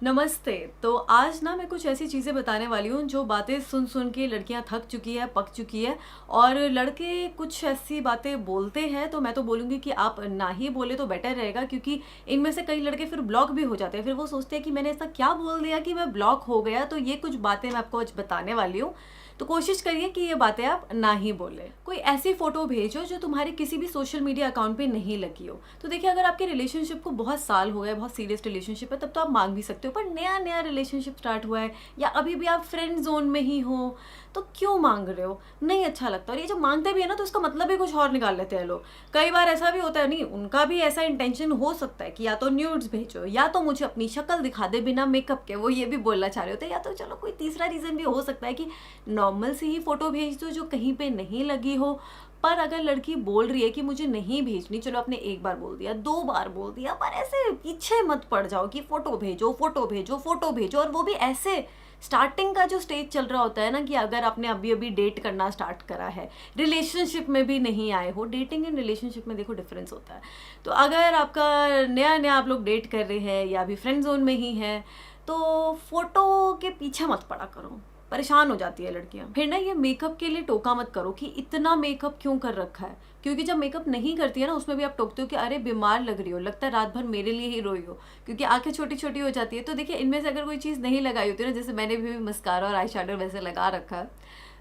नमस्ते। तो आज ना मैं कुछ ऐसी चीज़ें बताने वाली हूँ जो बातें सुन सुन के लड़कियाँ थक चुकी है, पक चुकी है और लड़के कुछ ऐसी बातें बोलते हैं तो मैं तो बोलूँगी कि आप ना ही बोले तो बेटर रहेगा, क्योंकि इनमें से कई लड़के फिर ब्लॉक भी हो जाते हैं। फिर वो सोचते हैं कि मैंने ऐसा क्या बोल दिया कि मैं ब्लॉक हो गया। तो ये कुछ बातें मैं आपको आज बताने वाली हूँ, तो कोशिश करिए कि ये बातें आप ना ही बोले। कोई ऐसी फोटो भेजो जो तुम्हारे किसी भी सोशल मीडिया अकाउंट पे नहीं लगी हो। तो देखिए, अगर आपके रिलेशनशिप को बहुत साल हो गए, बहुत सीरियस रिलेशनशिप है, तब तो आप मांग भी सकते हो। पर नया नया रिलेशनशिप स्टार्ट हुआ है या अभी भी आप फ्रेंड जोन में ही हो, तो क्यों मांग रहे हो? नहीं अच्छा लगता। और ये जब मांगते भी है ना, तो इसका मतलब ही कुछ और निकाल लेते हैं लोग। कई बार ऐसा भी होता है, नहीं उनका भी ऐसा इंटेंशन हो सकता है कि या तो न्यूड्स भेजो या तो मुझे अपनी शक्ल दिखा दे बिना मेकअप के, वो ये भी बोलना चाह रहे होते हैं। या तो चलो कोई तीसरा रीज़न भी हो सकता है कि नॉर्मल सी ही फोटो भेज दो जो कहीं पे नहीं लगी हो। पर अगर लड़की बोल रही है कि मुझे नहीं भेजनी, चलो आपने एक बार बोल दिया, दो बार बोल दिया, पर ऐसे पीछे मत पड़ जाओ कि फोटो भेजो फोटो भेजो फोटो भेजो। और वो भी ऐसे स्टार्टिंग का जो स्टेज चल रहा होता है ना, कि अगर आपने अभी अभी डेट करना स्टार्ट करा है, रिलेशनशिप में भी नहीं आए हो। डेटिंग एंड रिलेशनशिप में देखो डिफरेंस होता है। तो अगर आपका नया नया आप लोग डेट कर रहे हैं या अभी फ्रेंड जोन में ही है, तो फोटो के पीछे मत पड़ा करो, परेशान हो जाती है लड़कियां। फिर ना ये मेकअप के लिए टोका मत करो कि इतना मेकअप क्यों कर रखा है, क्योंकि जब मेकअप नहीं करती है ना, उसमें भी आप टोकते हो कि अरे बीमार लग रही हो, लगता है रात भर मेरे लिए ही रोई हो, क्योंकि आंखें छोटी छोटी हो जाती है। तो देखिए, इनमें से अगर कोई चीज़ नहीं लगाई होती है ना, जैसे मैंने भी मस्कारा और आई शेडो वैसे लगा रखा है,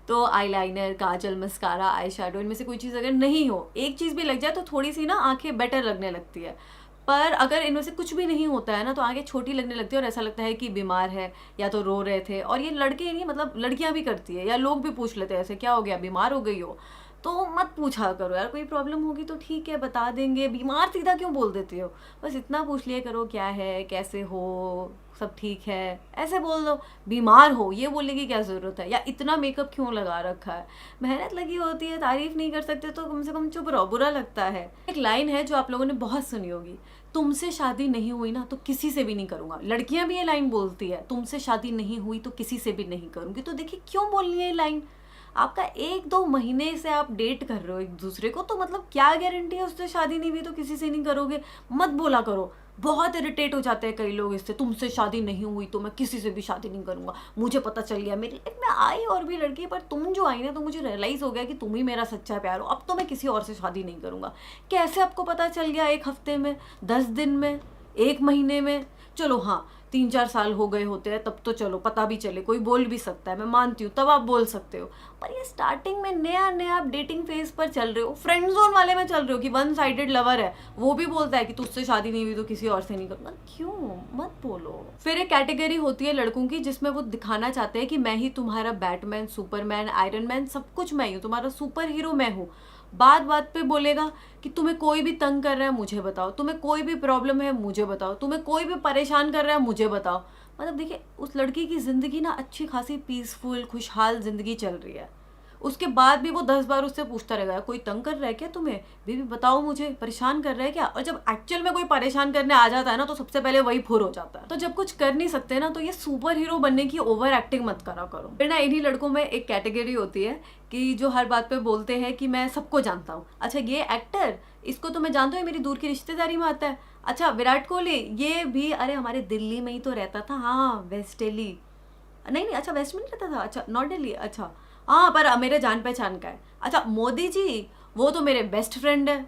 तो आईलाइनर, काजल, मस्कारा, आई शेडो, इनमें से कोई चीज़ अगर नहीं हो, एक चीज़ भी लग जाए तो थोड़ी सी ना आंखें बेटर लगने लगती है। पर अगर इनमें से कुछ भी नहीं होता है ना, तो आगे छोटी लगने लगती है और ऐसा लगता है कि बीमार है या तो रो रहे थे। और ये लड़के ही नहीं, मतलब लड़कियां भी करती है या लोग भी पूछ लेते हैं ऐसे, क्या हो गया, बीमार हो गई हो? तो मत पूछा करो यार, कोई प्रॉब्लम होगी तो ठीक है बता देंगे, बीमार सीधा क्यों बोल देते हो? बस इतना पूछ लिया करो, क्या है, कैसे हो, सब ठीक है, ऐसे बोल दो। बीमार हो ये बोलने की क्या ज़रूरत है, या इतना मेकअप क्यों लगा रखा है? मेहनत लगी होती है, तारीफ नहीं कर सकते तो कम से कम चुप रहो, बुरा लगता है। एक लाइन है जो आप लोगों ने बहुत सुनी होगी, तुमसे शादी नहीं हुई ना तो किसी से भी नहीं करूंगा। लड़कियां भी ये लाइन बोलती है, तुमसे शादी नहीं हुई तो किसी से भी नहीं करूंगी। तो देखिए, क्यों बोलनी है ये लाइन? आपका एक दो महीने से आप डेट कर रहे हो एक दूसरे को, तो मतलब क्या गारंटी है उससे शादी नहीं हुई तो किसी से नहीं करोगे? मत बोला करो। बहुत इरिटेट हो जाते हैं कई लोग इससे, तुमसे शादी नहीं हुई तो मैं किसी से भी शादी नहीं करूंगा, मुझे पता चल गया, मेरी लाइफ में आई और भी लड़की, पर तुम जो आई ना तो मुझे रियलाइज हो गया कि तुम ही मेरा सच्चा प्यार हो, अब तो मैं किसी और से शादी नहीं करूंगा। कैसे आपको पता चल गया? एक हफ्ते में, 10 दिन में, एक महीने में? चलो हाँ, 3-4 साल हो गए होते हैं तब तो चलो पता भी चले, कोई बोल भी सकता है, मैं मानती हूँ, तब आप बोल सकते हो। पर ये स्टार्टिंग में नया नया आप डेटिंग फेज पर चल रहे हो, फ्रेंड जोन वाले में चल रहे हो कि वन साइडेड लवर है, वो भी बोलता है कि तुझसे शादी नहीं हुई तो किसी और से नहीं करूँगा। क्यों? मत बोलो। फिर एक कैटेगरी होती है लड़कों की जिसमें वो दिखाना चाहते हैं कि मैं ही तुम्हारा बैटमैन, सुपरमैन, आयरन मैन, सब कुछ मैं ही हूँ, तुम्हारा सुपर हीरो मैं हूँ। बात बात पे बोलेगा कि तुम्हें कोई भी तंग कर रहा है मुझे बताओ, तुम्हें कोई भी प्रॉब्लम है मुझे बताओ, तुम्हें कोई भी परेशान कर रहा है मुझे बताओ। मतलब देखिए, उस लड़की की ज़िंदगी ना अच्छी खासी पीसफुल खुशहाल ज़िंदगी चल रही है, उसके बाद भी वो 10 बार उससे पूछता रहेगा, कोई तंग कर रहा है क्या तुम्हें, बेबी बताओ, मुझे परेशान कर रहा है क्या? और जब एक्चुअल में कोई परेशान करने आ जाता है ना, तो सबसे पहले वही फुर हो जाता है। तो जब कुछ कर नहीं सकते ना, तो ये सुपर हीरो बनने की ओवर एक्टिंग मत करा करो। फिर ना इन्हीं लड़कों में एक कैटेगरी होती है कि जो हर बात पे बोलते हैं कि मैं सबको जानता हूँ। अच्छा, ये एक्टर, इसको तो मैं जानता हूँ, मेरी दूर की रिश्तेदारी में आता है। अच्छा, विराट कोहली, ये भी अरे हमारे दिल्ली में ही तो रहता था, हाँ वेस्ट दिल्ली, नहीं नहीं, अच्छा वेस्ट में नहीं रहता था, अच्छा नॉट दिल्ली, अच्छा हाँ, पर मेरे जान पहचान का है। अच्छा, मोदी जी, वो तो मेरे बेस्ट फ्रेंड है।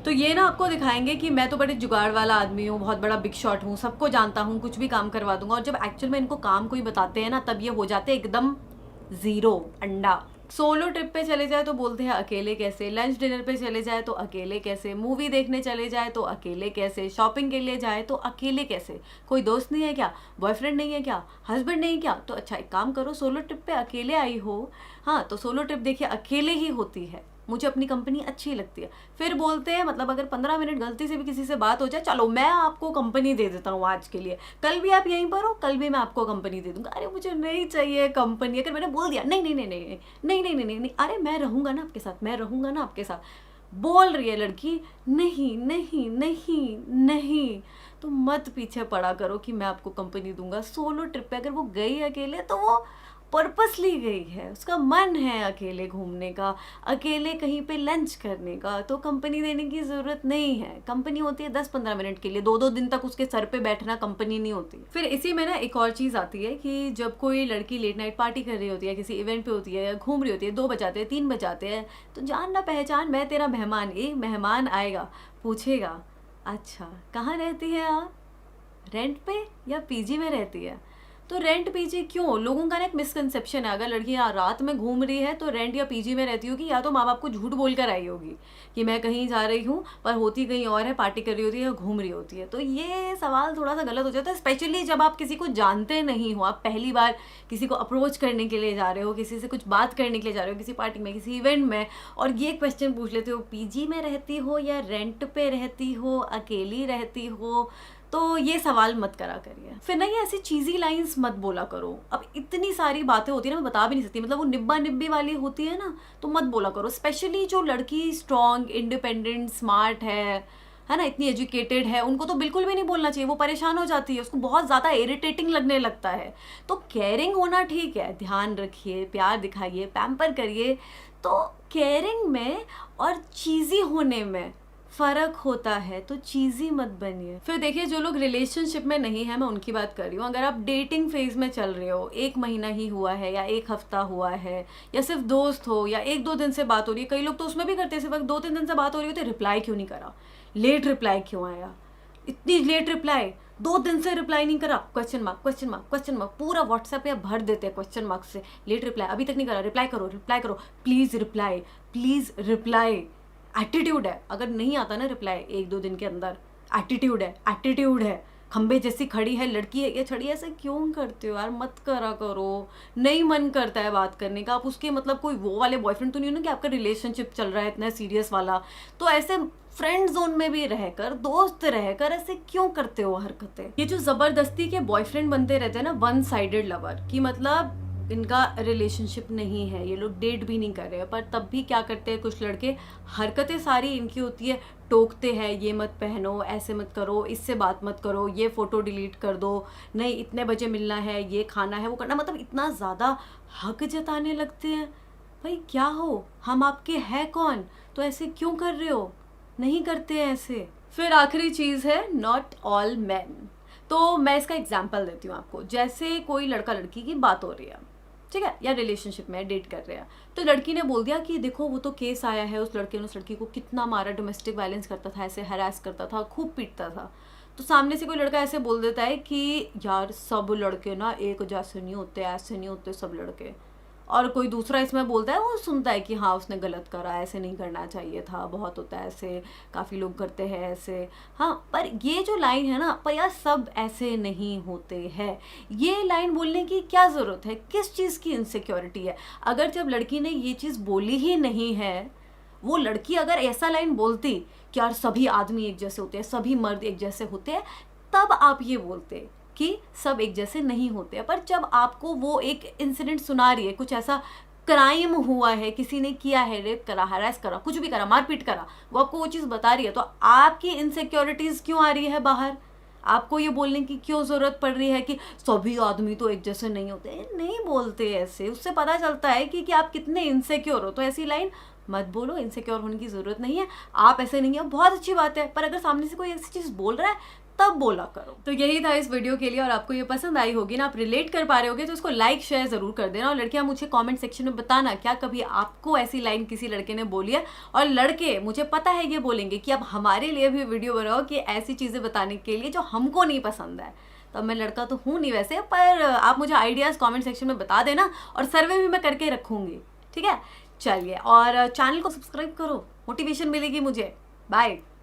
तो ये ना आपको दिखाएंगे कि मैं तो बड़े जुगाड़ वाला आदमी हूँ, बहुत बड़ा बिग शॉट हूँ, सबको जानता हूँ, कुछ भी काम करवा दूंगा। और जब एक्चुअल में इनको काम कोई बताते हैं ना, तब ये हो जाते हैं एकदम जीरो, अंडा। सोलो ट्रिप पे चले जाए तो बोलते हैं अकेले कैसे, लंच डिनर पे चले जाए तो अकेले कैसे, मूवी देखने चले जाए तो अकेले कैसे, शॉपिंग के लिए जाए तो अकेले कैसे, कोई दोस्त नहीं है क्या, बॉयफ्रेंड नहीं है क्या, हस्बैंड नहीं क्या? तो अच्छा एक काम करो, सोलो ट्रिप पे अकेले आई हो, हाँ तो सोलो ट्रिप देखिए अकेले ही होती है, मुझे अपनी कंपनी अच्छी लगती है। फिर बोलते हैं, मतलब अगर 15 मिनट गलती से भी किसी से बात हो जाए, चलो मैं आपको कंपनी दे देता हूँ आज के लिए, कल भी आप यहीं पर हो, कल भी मैं आपको कंपनी दे दूंगा। अरे मुझे नहीं चाहिए कंपनी। अगर मैंने बोल दिया नहीं नहीं नहीं नहीं नहीं नहीं नहीं नहीं नहीं, अरे मैं रहूंगा ना आपके साथ, मैं रहूंगा ना आपके साथ, बोल रही है लड़की नहीं नहीं नहीं नहीं। तो मत पीछे पड़ा करो कि मैं आपको कंपनी दूंगा। सोलो ट्रिप पे अगर वो गई अकेले तो वो पर्पसली गई है, उसका मन है अकेले घूमने का, अकेले कहीं पे लंच करने का, तो कंपनी देने की ज़रूरत नहीं है। कंपनी होती है 10-15 मिनट के लिए, 2-2 दिन तक उसके सर पे बैठना कंपनी नहीं होती। फिर इसी में ना एक और चीज़ आती है कि जब कोई लड़की लेट नाइट पार्टी कर रही होती है, किसी इवेंट पे होती है या घूम रही होती है, 2 बजाते हैं 3 बजाते हैं, तो जान ना पहचान मैं तेरा मेहमान, एक मेहमान आएगा पूछेगा अच्छा कहाँ रहती है आप, रेंट पे या पीजी में रहती है। तो रेंट पीजी क्यों, लोगों का ना एक मिसकंसेप्शन है, अगर लड़की रात में घूम रही है तो रेंट या पीजी में रहती होगी, या तो माँ बाप को झूठ बोल कर आई होगी कि मैं कहीं जा रही हूँ पर होती कहीं और है, पार्टी कर रही होती है या घूम रही होती है। तो ये सवाल थोड़ा सा गलत हो जाता है, स्पेशली जब आप किसी को जानते नहीं हो, आप पहली बार किसी को अप्रोच करने के लिए जा रहे हो, किसी से कुछ बात करने के लिए जा रहे हो, किसी पार्टी में, किसी इवेंट में, और ये क्वेश्चन पूछ लेते हो पीजी में रहती हो या रेंट पे रहती हो, अकेली रहती हो, तो ये सवाल मत करा करिए। फिर ना ये ऐसी चीज़ी लाइंस मत बोला करो। अब इतनी सारी बातें होती है ना, मैं बता भी नहीं सकती, मतलब वो निब्बा निब्बी वाली होती है ना, तो मत बोला करो। स्पेशली जो लड़की स्ट्रॉन्ग, इंडिपेंडेंट, स्मार्ट है ना, इतनी एजुकेटेड है, उनको तो बिल्कुल भी नहीं बोलना चाहिए, वो परेशान हो जाती है, उसको बहुत ज़्यादा इरिटेटिंग लगने लगता है। तो केयरिंग होना ठीक है, ध्यान रखिए, प्यार दिखाइए, पैम्पर करिए, तो केयरिंग में और चीज़ी होने में फ़र्क होता है, तो चीज़ी मत बनिए। फिर देखिए जो लोग रिलेशनशिप में नहीं है, मैं उनकी बात कर रही हूँ। अगर आप डेटिंग फेज में चल रहे हो, 1 महीना ही हुआ है या 1 हफ्ता हुआ है, या सिर्फ दोस्त हो, या 1-2 दिन से बात हो रही है, कई लोग तो उसमें भी करते हैं, सिर्फ 2-3 दिन से बात हो रही होती है, रिप्लाई क्यों नहीं करा, लेट रिप्लाई क्यों आया, इतनी लेट रिप्लाई, 2 दिन से रिप्लाई नहीं करा, question mark question mark question mark, पूरा व्हाट्सएप या भर देते हैं क्वेश्चन मार्क से, लेट रिप्लाई, अभी तक नहीं करा, रिप्लाई करो, प्लीज़ रिप्लाई। एटीट्यूड है, अगर नहीं आता ना रिप्लाई 1-2 दिन के अंदर, एटीट्यूड है, खंबे जैसी खड़ी है, लड़की है ये छड़ी, ऐसे क्यों करते हो यार, मत करा करो। नहीं मन करता है बात करने का, आप उसके मतलब कोई वो वाले बॉयफ्रेंड तो नहीं हो ना कि आपका रिलेशनशिप चल रहा है इतना सीरियस वाला, तो ऐसे फ्रेंड जोन में भी रहकर, दोस्त रहकर ऐसे क्यों करते हो हरकतें। ये जो जबरदस्ती के बॉयफ्रेंड बनते रहते हैं ना, 1 साइडेड लवर, कि मतलब इनका रिलेशनशिप नहीं है, ये लोग डेट भी नहीं कर रहे हैं, पर तब भी क्या करते हैं कुछ लड़के, हरकतें सारी इनकी होती है, टोकते हैं, ये मत पहनो, ऐसे मत करो, इससे बात मत करो, ये फ़ोटो डिलीट कर दो, नहीं इतने बजे मिलना है, ये खाना है, वो करना, मतलब इतना ज़्यादा हक जताने लगते हैं। भाई क्या हो, हम आपके हैं कौन, तो ऐसे क्यों कर रहे हो, नहीं करते हैं ऐसे। फिर आखिरी चीज़ है नॉट ऑल मैन। तो मैं इसका एग्जाम्पल देती हूँ आपको। जैसे कोई लड़का लड़की की बात हो रही है, ठीक है, या रिलेशनशिप में डेट कर रहे हैं, तो लड़की ने बोल दिया कि देखो वो तो केस आया है, उस लड़के ने उस लड़की को कितना मारा, डोमेस्टिक वायलेंस करता था, ऐसे हरास करता था, खूब पीटता था। तो सामने से कोई लड़का ऐसे बोल देता है कि यार सब लड़के ना एक जैसे नहीं होते, ऐसे नहीं होते सब लड़के, और कोई दूसरा इसमें बोलता है, वो सुनता है कि हाँ उसने गलत करा, ऐसे नहीं करना चाहिए था, बहुत होता है ऐसे, काफ़ी लोग करते हैं ऐसे। हाँ, पर ये जो लाइन है ना, पर यार सब ऐसे नहीं होते हैं, ये लाइन बोलने की क्या ज़रूरत है, किस चीज़ की इनसिक्योरिटी है। अगर जब लड़की ने ये चीज़ बोली ही नहीं है, वो लड़की अगर ऐसा लाइन बोलती कि यार सभी आदमी एक जैसे होते हैं, सभी मर्द एक जैसे होते हैं, तब आप ये बोलते कि सब एक जैसे नहीं होते हैं। पर जब आपको वो एक इंसिडेंट सुना रही है, कुछ ऐसा क्राइम हुआ है, किसी ने किया है, रेप करा, हरास करा, कुछ भी करा, मारपीट करा, वो आपको वो चीज़ बता रही है, तो आपकी इनसिक्योरिटीज़ क्यों आ रही है बाहर, आपको ये बोलने की क्यों ज़रूरत पड़ रही है कि सभी आदमी तो एक जैसे नहीं होते। नहीं बोलते ऐसे, उससे पता चलता है कि आप कितने इनसिक्योर हो। तो ऐसी लाइन मत बोलो, इनसिक्योर होने की ज़रूरत नहीं है, आप ऐसे नहीं है, बहुत अच्छी बात है, पर अगर सामने से कोई ऐसी चीज़ बोल रहा है तब बोला करो। तो यही था इस वीडियो के लिए, और आपको ये पसंद आई होगी ना, आप रिलेट कर पा रहे होगे, तो इसको लाइक शेयर ज़रूर कर देना। और लड़कियां मुझे कमेंट सेक्शन में बताना क्या कभी आपको ऐसी लाइन किसी लड़के ने बोली है, और लड़के मुझे पता है ये बोलेंगे कि अब हमारे लिए भी वीडियो बनाओ कि ऐसी चीज़ें बताने के लिए जो हमको नहीं पसंद है। तो मैं लड़का तो हूँ नहीं वैसे, पर आप मुझे आइडियाज़ कॉमेंट सेक्शन में बता देना, और सर्वे भी मैं करके रखूँगी, ठीक है। चलिए, और चैनल को सब्सक्राइब करो, मोटिवेशन मिलेगी मुझे। बाय।